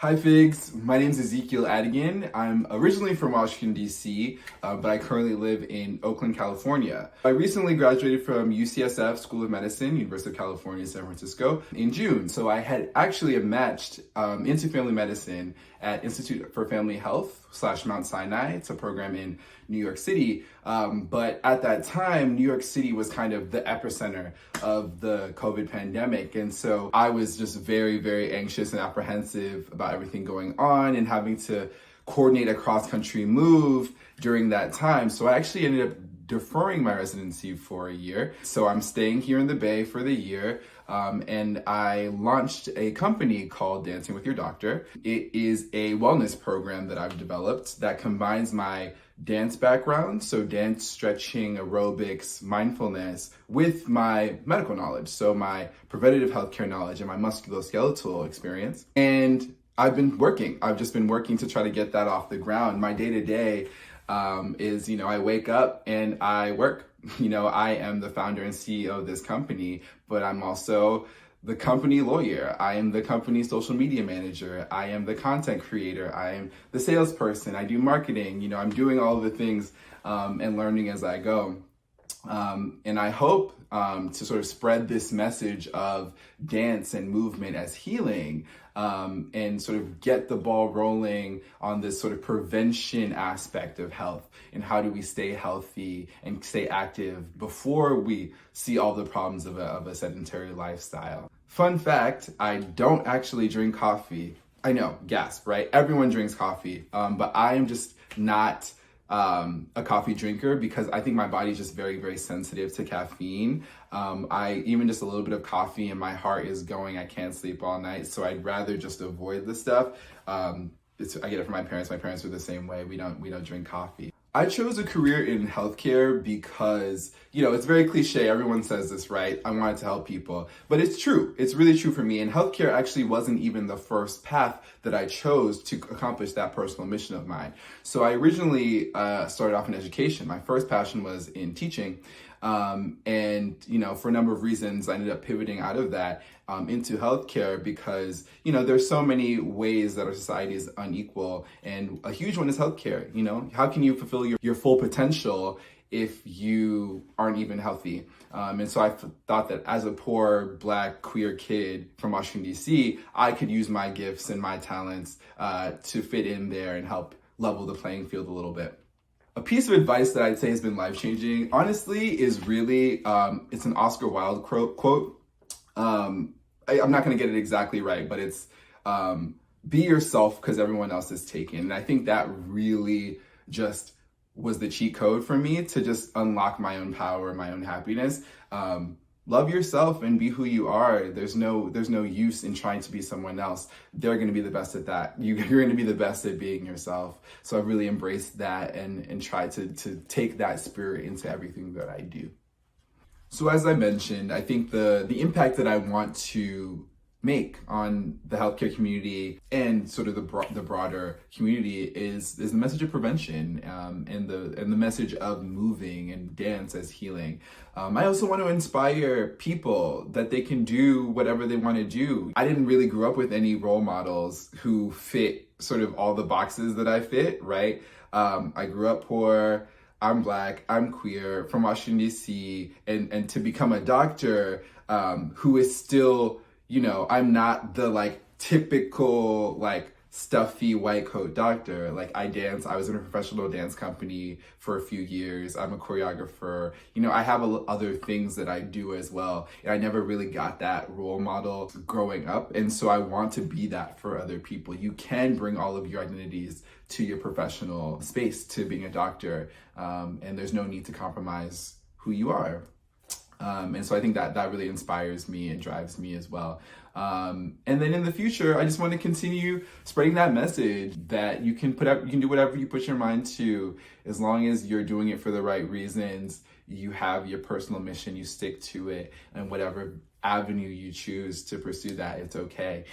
Hi Figs, my name is Ezekiel Adigan. I'm originally from Washington, D.C., but I currently live in Oakland, California. I recently graduated from UCSF School of Medicine, University of California, San Francisco, in June. So I had actually matched into family medicine at Institute for Family Health / Mount Sinai. It's a program in New York City. But at that time, New York City was kind of the epicenter of the COVID pandemic. And so I was just very, very anxious and apprehensive about everything going on and having to coordinate a cross-country move during that time. So I actually ended up deferring my residency for a year. So I'm staying here in the Bay for the year. And I launched a company called Dancing with Your Doctor. It is a wellness program that I've developed that combines my dance background, so dance, stretching, aerobics, mindfulness, with my medical knowledge, so my preventative healthcare knowledge and my musculoskeletal experience. And I've just been working to try to get that off the ground. My day-to-day is, I wake up and I work. I am the founder and CEO of this company, but I'm also the company lawyer. I am the company social media manager. I am the content creator. I am the salesperson. I do marketing. I'm doing all of the things and learning as I go. And I hope to sort of spread this message of dance and movement as healing, and sort of get the ball rolling on this sort of prevention aspect of health and how do we stay healthy and stay active before we see all the problems of a sedentary lifestyle. Fun fact, I don't actually drink coffee. I know, gasp, right? Everyone drinks coffee, but I am just not a coffee drinker because I think my body is just very, very sensitive to caffeine. I even just a little bit of coffee and my heart is going, I can't sleep all night. So I'd rather just avoid the stuff. I get it from my parents. My parents are the same way. We don't drink coffee. I chose a career in healthcare because, it's very cliche. Everyone says this, right? I wanted to help people, but it's true. It's really true for me. And healthcare actually wasn't even the first path that I chose to accomplish that personal mission of mine. So I originally started off in education. My first passion was in teaching. And, for a number of reasons, I ended up pivoting out of that into healthcare because, there's so many ways that our society is unequal. And a huge one is healthcare. How can you fulfill your full potential if you aren't even healthy? And so I thought that as a poor, Black, queer kid from Washington, D.C., I could use my gifts and my talents to fit in there and help level the playing field a little bit. A piece of advice that I'd say has been life-changing, honestly, is really, it's an Oscar Wilde quote. I'm not going to get it exactly right, but it's be yourself because everyone else is taken. And I think that really just was the cheat code for me to just unlock my own power, my own happiness. Love yourself and be who you are. There's no use in trying to be someone else. They're going to be the best at that. You're going to be the best at being yourself. So I've really embraced that and tried to take that spirit into everything that I do. So as I mentioned, I think the impact that I want to make on the healthcare community and sort of the broader community is the message of prevention and the message of moving and dance as healing. I also want to inspire people that they can do whatever they want to do. I didn't really grow up with any role models who fit sort of all the boxes that I fit, right? I grew up poor. I'm Black, I'm queer, from Washington, D.C., and to become a doctor who is still, I'm not the typical stuffy white coat doctor. I dance. I was in a professional dance company for a few years. I'm a choreographer. I have other things that I do as well. And I never really got that role model growing up. And so I want to be that for other people. You can bring all of your identities to your professional space, to being a doctor. And there's no need to compromise who you are. And so I think that really inspires me and drives me as well. And then in the future, I just want to continue spreading that message that you can do whatever you put your mind to, as long as you're doing it for the right reasons. You have your personal mission, you stick to it, and whatever avenue you choose to pursue that, it's okay.